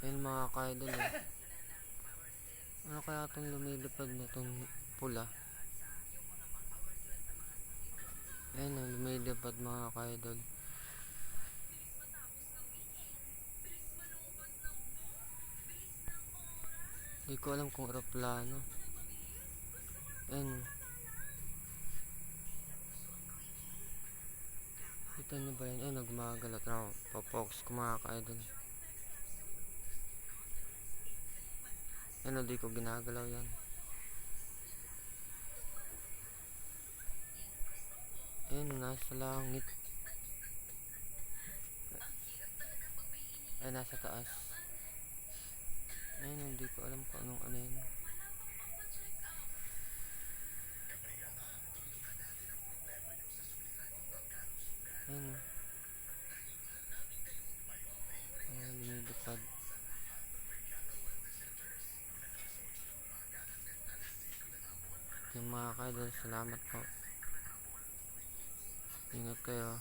Ayun mga ka-idol eh. Ano kaya itong lumilipad na itong pula? Ayun ang lumilipad mga ka-idol. Hindi ko alam kung aeroplano. Ayun. Kita nyo ba yun? Ayun, nagmagalat na ako. Papox ko mga ka-idol. Ayun, hindi ko ginagalaw yan. Ayun, nasa langit. Ay, nasa taas. Ayun, hindi ko alam kung anong ano yun. Ayun. Ayun, lumilipad. Yung mga ka-idol, salamat po. Ingat kayo.